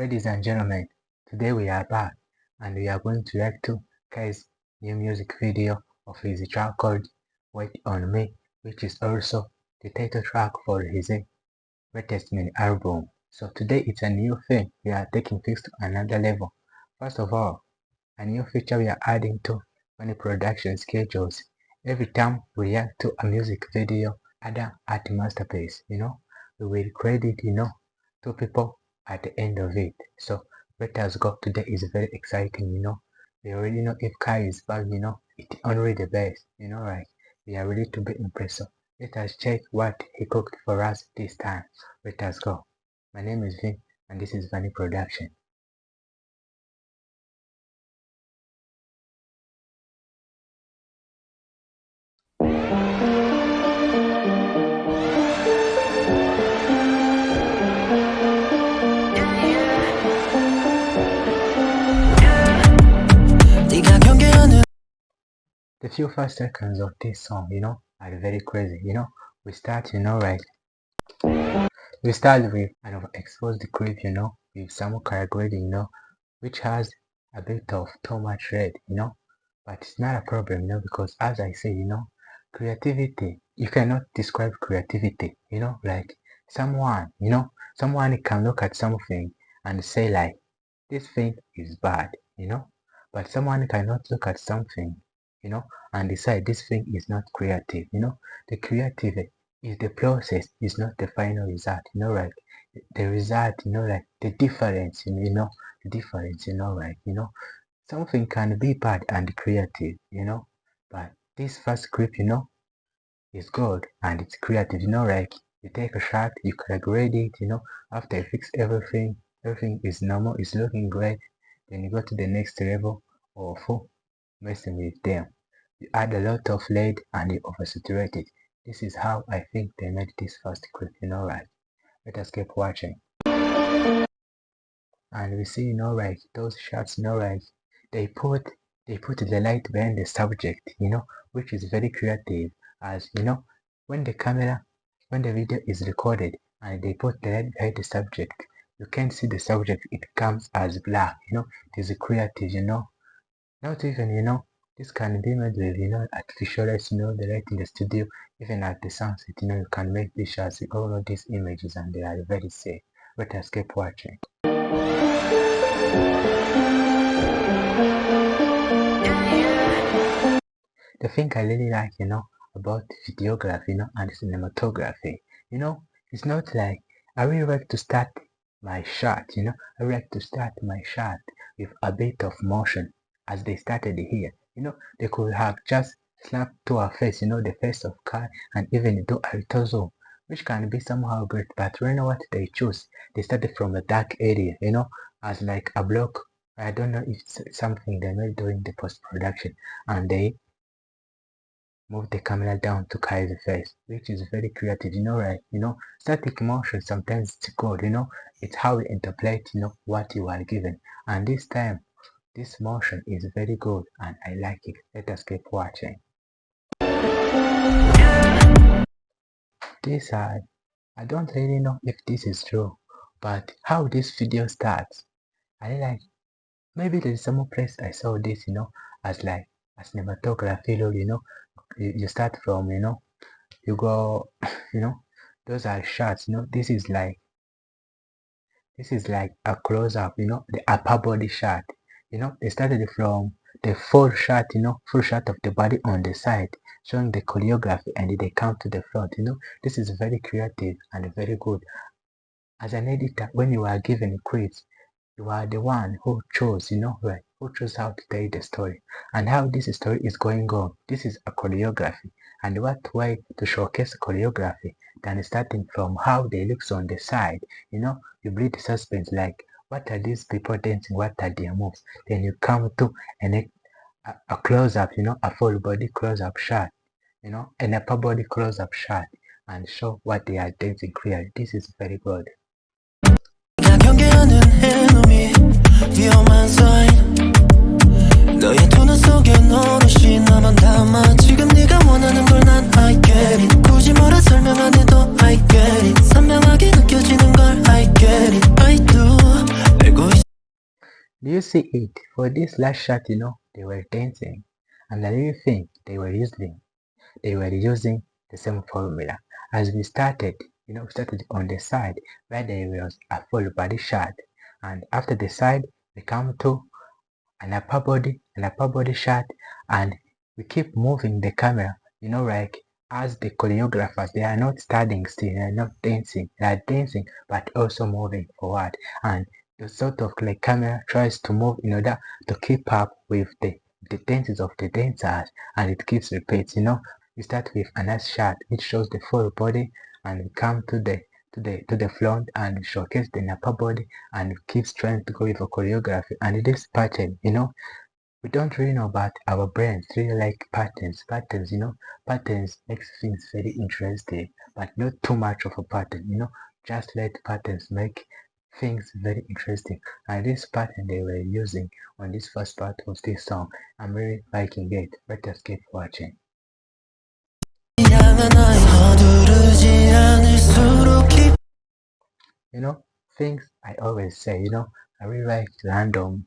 Ladies and gentlemen, today we are back and we are going to react to Kai's new music video of his track called Wait on Me, which is also the title track for his latest mini album. So today it's a new thing, we are taking things to another level. First of all, a new feature we are adding to many production schedules. Every time we react to a music video, other art masterpiece, we will credit, two people at the end of it. So let us go. Today is very exciting, We already know if Kai is back, it's only the best, right? We are ready to be impressed. So let us check what he cooked for us this time. Let us go. My name is Vin and this is Vanny Production. The few first seconds of this song, are very crazy. We start, right? We start with an overexposed clip, with some choreography, which has a bit of too much red, but it's not a problem, because as I say, creativity, you cannot describe creativity, like someone can look at something and say like, this thing is bad, but someone cannot look at something, and decide this thing is not creative, the creative is the process, is not the final result, right? The result, like the difference, the difference, right? Something can be bad and creative, but this first script, is good and it's creative, like you take a shot, you can grade it, after you fix everything, everything is normal, it's looking great, then you go to the next level of messing with them. You add a lot of lead and you oversaturate it. This is how I think they made this first clip, right? Let us keep watching. And we see, right, those shots, right, they put the light behind the subject, which is very creative. As when when the video is recorded and they put the light behind the subject, you can't see the subject, it comes as black, it is creative, not even, this can be made with, artificial lights, the light in the studio, even at the sunset, you can make these shots, you all know these images and they are very safe. Let us keep watching. The thing I really like, about videography, and cinematography, it's not like I really like to start my shot, I really like to start my shot with a bit of motion as they started here. They could have just slapped to our face, the face of Kai and even do a little zoom, which can be somehow great, but you know what they choose? They started from a dark area, as like a block. I don't know if it's something they made during the post-production, and they move the camera down to Kai's face, which is very creative, right? Static motion sometimes it's good, it's how you interpret, what you are given. And this time, this motion is very good and I like it. Let us keep watching. This side, I don't really know if this is true, but how this video starts, I like, maybe there's some place I saw this, as like a cinematography, you start from, you go, those are shots, this is like a close-up, the upper body shot, they started from the full shot, full shot of the body on the side, showing the choreography, and they come to the front, this is very creative and very good. As an editor, when you are given credits, you are the one who chose, right? Who chose how to tell the story and how this story is going on. This is a choreography, and what way to showcase choreography than starting from how they look on the side. You build suspense like what are these people dancing, what are their moves. Then you come to a close-up, a full body close-up shot, an upper body close-up shot, and show what they are dancing clearly. This is very good. 경계하는 해놈이 위험한 sign 너의 두눈 속에 오롯이 나만 담아 지금 네가 원하는 걸 난 I get it 굳이 뭐라 설명 안 해도 I get it 선명하게 느껴지는 걸 I get it I do 알고 Do you see it? For this last shot, they were dancing. And I really think they were using the same formula. As we started, started on the side where there was a full body shot. And after the side, we come to an upper body shot, and we keep moving the camera, like as the choreographers, they are not standing still, they are not dancing, they are dancing but also moving forward. And the sort of like camera tries to move in order to keep up with the dances of the dancers, and it keeps repeats. We start with a nice shot which shows the full body, and we come to the front and showcase the upper body, and keeps trying to go with a choreography. And this pattern, we don't really know, but our brains really like patterns. Patterns makes things very interesting, but not too much of a pattern. Just let patterns make things very interesting. And this pattern they were using on this first part of this song, I'm really liking it. Let us keep watching. You know, things I always say, I really like random,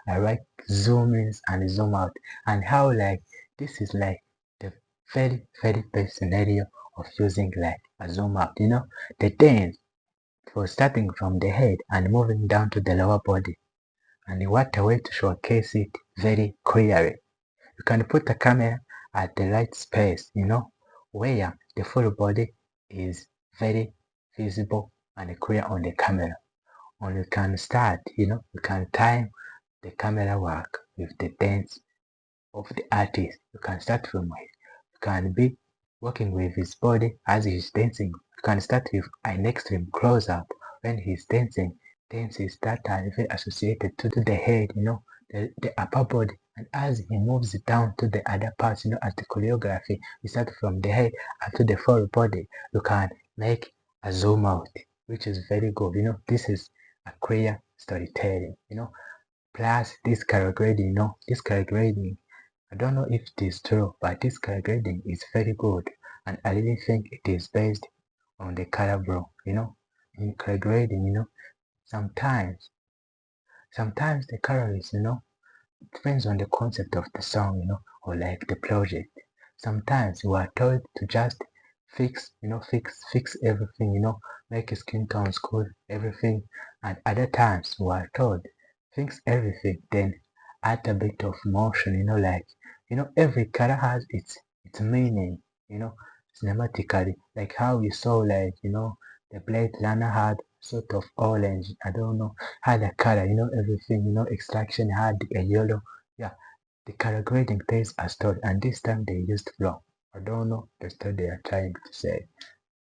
I like zoom ins and zoom out, and how like this is like the very, very best scenario of using like a zoom out, the dance for starting from the head and moving down to the lower body. And what a way to showcase it very clearly. You can put the camera at the right space, where the full body is very visible and clear on the camera. And you can start, you can time the camera work with the dance of the artist. You can start from it. You can be working with his body as he's dancing. You can start with an extreme close up when he's dancing. Dances that are very associated to the head, the upper body. And as he moves it down to the other parts, as the choreography, you start from the head up to the full body. You can make a zoom out, which is very good. This is a clear storytelling, plus this color grading, this color grading, I don't know if it is true, but this color grading is very good, and I really think it is based on the color bro. In color grading, sometimes, sometimes the colors, depends on the concept of the song, or like the project. Sometimes we are told to just fix everything, make a skin tone cool, everything. And other times we are told fix everything, then add a bit of motion, like, every color has its meaning, you know, cinematically, like how we saw, like, the Blade Runner had sort of orange, I don't know, had a color, everything, extraction had a yellow. Yeah, the color grading tells a story, and this time they used flow. I don't know the story they are trying to say.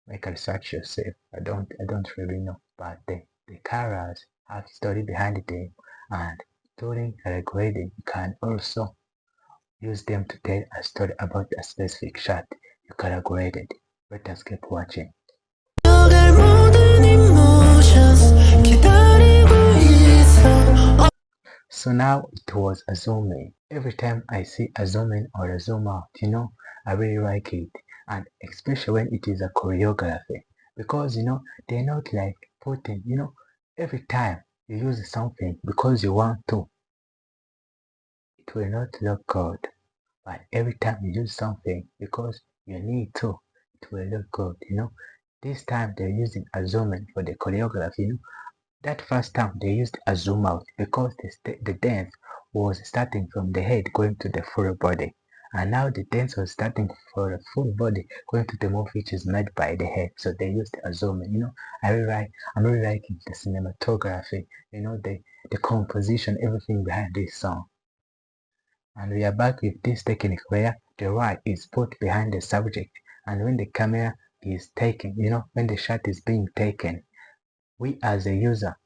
Make a research yourself. I don't really know, but the colors have story behind them, and during color grading you can also use them to tell a story about a specific shot you color graded. Let us keep watching. So now it was a zoom in. Every time I see a zoom in or a zoom out, I really like it. And especially when it is a choreography. Because, they're not like putting, every time you use something because you want to, it will not look good. But every time you use something because you need to, it will look good, This time they're using a zoom in for the choreography, That first time they used a zoom out because the dance was starting from the head going to the full body. And now the dance was starting for the full body going to the move which is made by the head. So they used a zoom in. I'm really liking the cinematography, the composition, everything behind this song. And we are back with this technique where the right is put behind the subject, and when the camera is taken, when the shot is being taken, we as a user,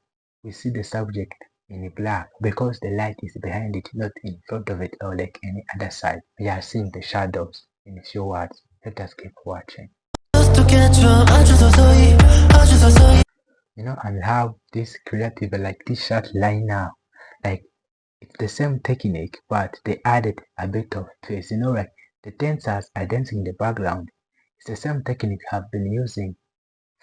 we see the subject in black because the light is behind it, not in front of it or like any other side. We are seeing the shadows in a few words. Let us keep watching. And how this creative, like this shot line now, like it's the same technique, but they added a bit of twist. Like the dancers are dancing in the background. It's the same technique I've been using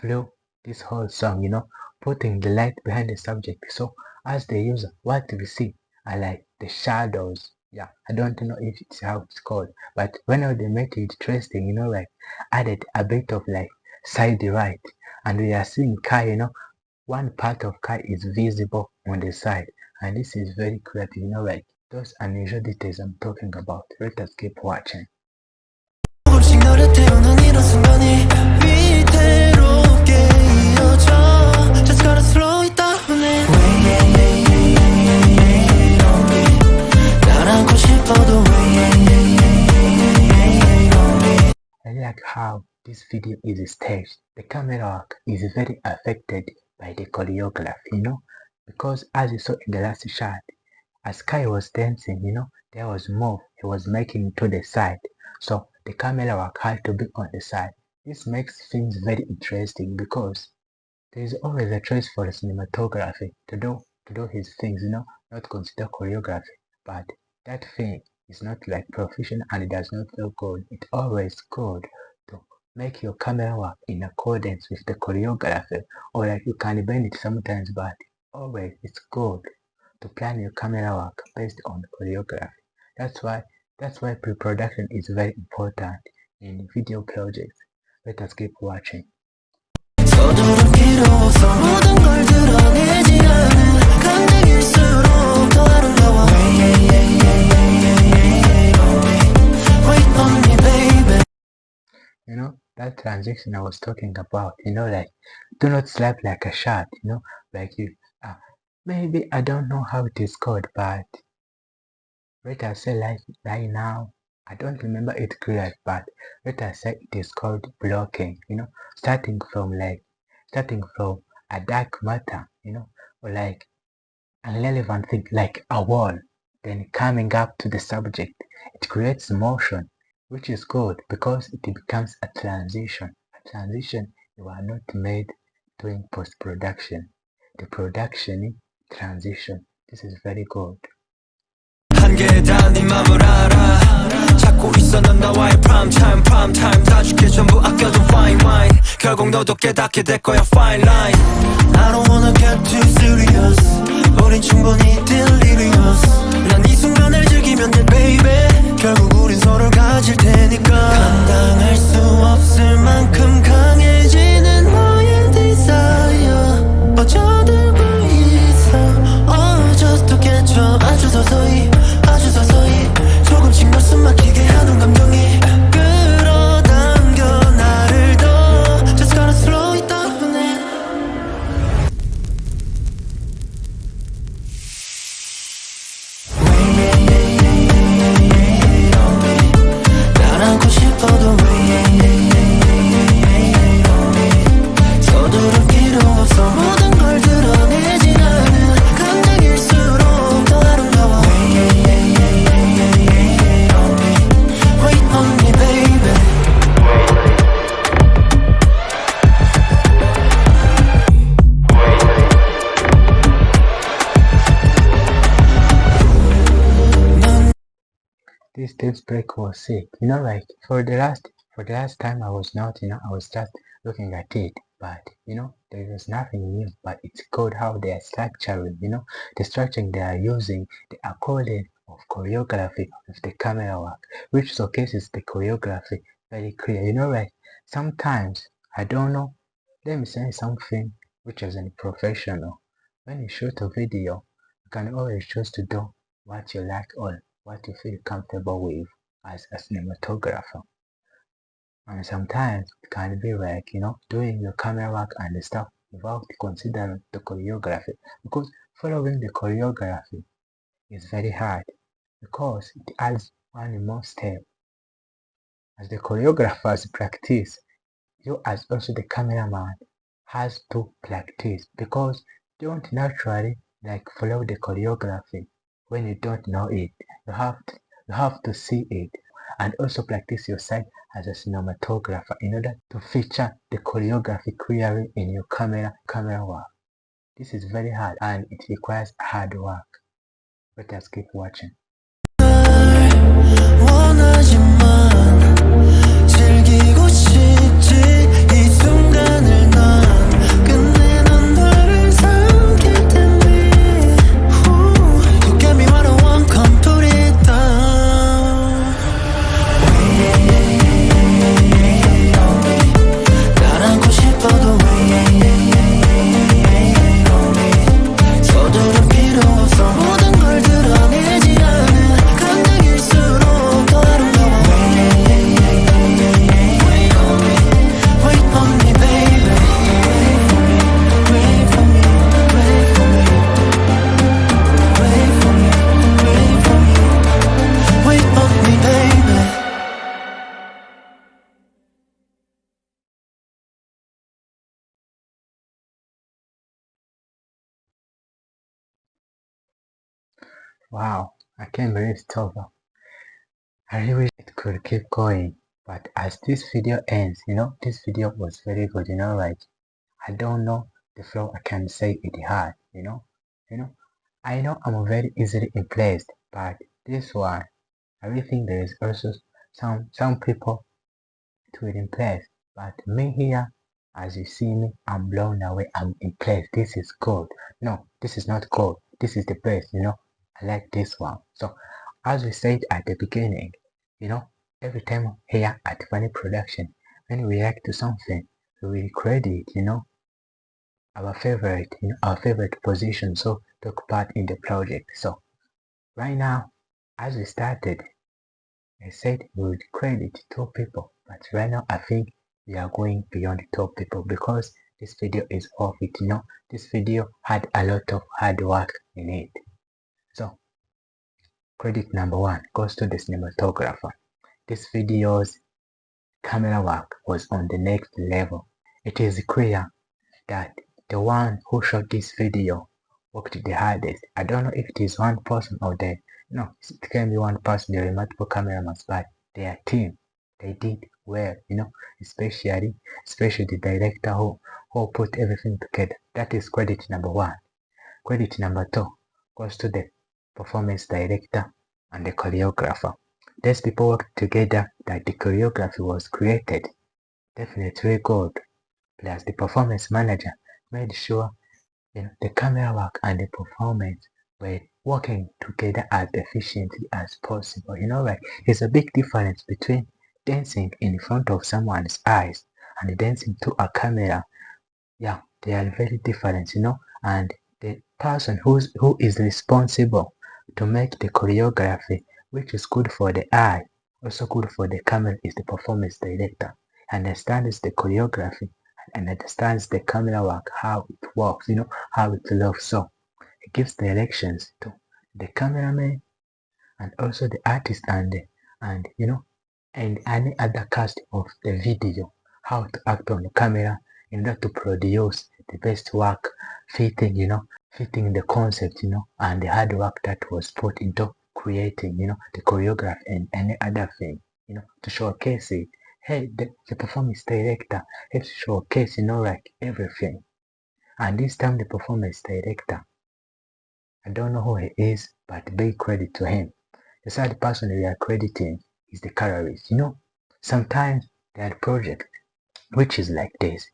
through this whole song, putting the light behind the subject. So as they use what we see are like the shadows. Yeah, I don't know if it's how it's called, but whenever they make it interesting, like added a bit of like side right, and we are seeing car, one part of car is visible on the side, and this is very creative, like those unusual details I'm talking about. Let us keep watching. I like how this video is staged. The camera work is very affected by the choreography, because as you saw in the last shot, as Kai was dancing, there was move he was making to the side. So the camera work had to be on the side. This makes things very interesting because there is always a choice for the cinematography to do his things, not consider choreography. But that thing is not like professional and it does not feel good. It's always good to make your camera work in accordance with the choreography, or like you can bend it sometimes, but always it's good to plan your camera work based on choreography. That's why pre-production is very important in video projects. Let us keep watching. That transition I was talking about, like do not slap like a shot, like you maybe I don't know how it is called, but let us say like right now I don't remember it clearly, but let us say it is called blocking, starting from a dark matter, or like an irrelevant thing like a wall, then coming up to the subject. It creates motion, which is good because it becomes a transition. A transition you are not made doing post-production. The production transition. This is very good. 한계에 닿은 네 맘을 알아 찾고 있어 넌 나와의 prime time 다 줄게 전부 아껴둔 fine wine 결국 너도 깨닫게 될 거야 fine line I don't wanna get too serious 우린 충분히 delirious 난 이 순간을 즐기면 돼 baby 결국 우린 서로를 가질 테니까 감당할 수 없을 만큼 강해지는 너의 desire 어쩌들고 있어 just to get you 아주 서서히 조금씩 널 숨막히게 하는 감정이 끌어당겨 나를 더 Just gotta slow it down 날 안고 싶어도 서두를 필요 없어 모든 걸 드러내지 않은 감정일수록 더 아름다워 This tips break was sick, like for the last time I was not, I was just looking at it, but there was nothing new, but it's good how they are structuring, the structuring they are using, the according of choreography of the camera work, which showcases the choreography very clear, like sometimes, I don't know, let me say something which isn't professional. When you shoot a video, you can always choose to do what you like or what you feel comfortable with as a cinematographer. And sometimes it can be like, doing your camera work and stuff without considering the choreography. Because following the choreography is very hard because it adds one more step. As the choreographers practice, you as also the cameraman has to practice because you don't naturally like follow the choreography when you don't know it. You have to see it and also practice yourself as a cinematographer in order to feature the choreography clearly in your camera work. This is very hard and it requires hard work. Let us keep watching. Wow, I can't believe it's over. I really wish it could keep going. But as this video ends, this video was very good, like I don't know the flow I can say it had, You know, I know I'm very easily impressed, but this one, I really think there is also some people to impress. But me here, as you see me, I'm blown away. I'm impressed. This is gold. No, this is not gold. This is the best. I like this one. So, as we said at the beginning, you know, every time here at Funny Production, when we react to something, we credit, our favorite position. So, took part in the project. So, right now, as we started, I said we would credit top people, but right now I think we are going beyond top people because this video is worth it. This video had a lot of hard work in it. So, credit number one goes to the cinematographer. This video's camera work was on the next level. It is clear that the one who shot this video worked the hardest. I don't know if it is one person or no, it can be one person, there are multiple cameramen, but their team, they did well, especially the director who put everything together. That is credit number one. Credit number two goes to the performance director and the choreographer. These people worked together that the choreography was created. Definitely good. Plus the performance manager made sure the camera work and the performance were working together as efficiently as possible. Like there's a big difference between dancing in front of someone's eyes and dancing to a camera. Yeah, they are very different, and the person who is responsible to make the choreography, which is good for the eye, also good for the camera, is the performance director. Understands the choreography and understands the camera work, how it works, how it looks. So he gives directions to the cameraman and also the artist and any other cast of the video, how to act on the camera in order to produce the best work, fitting the concept, and the hard work that was put into creating, the choreography and any other thing, to showcase it. Hey, the performance director has to showcase, like everything. And this time the performance director, I don't know who he is, but big credit to him. The third person we are crediting is the colorist. Sometimes there are projects which is like this,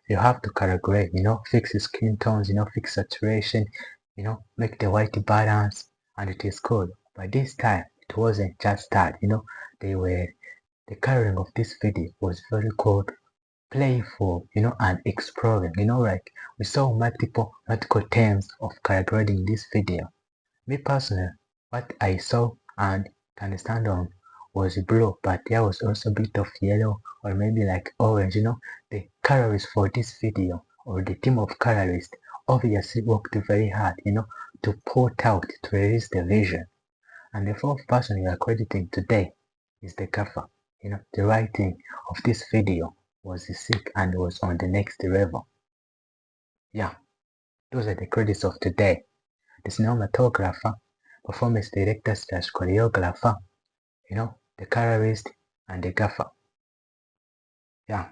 you have to calibrate, fix the skin tones, fix saturation, make the white balance, and it is good. But this time, it wasn't just that, the coloring of this video was very good, playful, and exploring, like we saw multiple terms of color grading this video. Me personally, what I saw and can stand on was blue, but there was also a bit of yellow or maybe like orange. The colorist for this video or the team of colorists obviously worked very hard, to put out to release the vision. And the fourth person we are crediting today is the gaffer. The writing of this video was sick and was on the next level. Yeah, those are the credits of today. The cinematographer, performance director slash choreographer, the colorist and the gaffer. Yeah,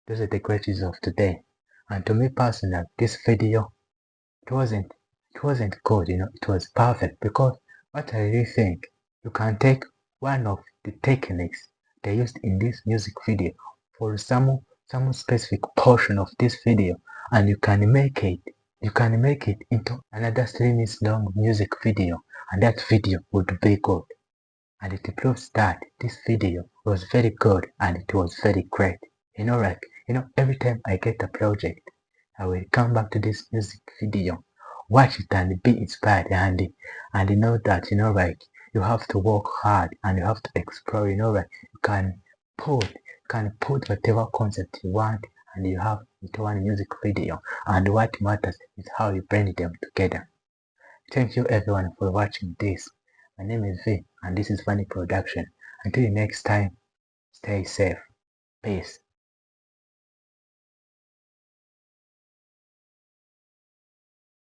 those are the credits of today. And to me personally, this video, it wasn't it wasn't good, it was perfect because what I really think, you can take one of the techniques they used in this music video for some specific portion of this video and you can make it into another 3 minutes long music video and that video would be good. And it proves that this video was very good and it was very great. Like, every time I get a project, I will come back to this music video, watch it and be inspired and know that, like, you have to work hard and you have to explore, like, you can put whatever concept you want and you have into one music video. And what matters is how you blend them together. Thank you everyone for watching this. My name is V and this is Funny Production. Until next time, stay safe. Peace.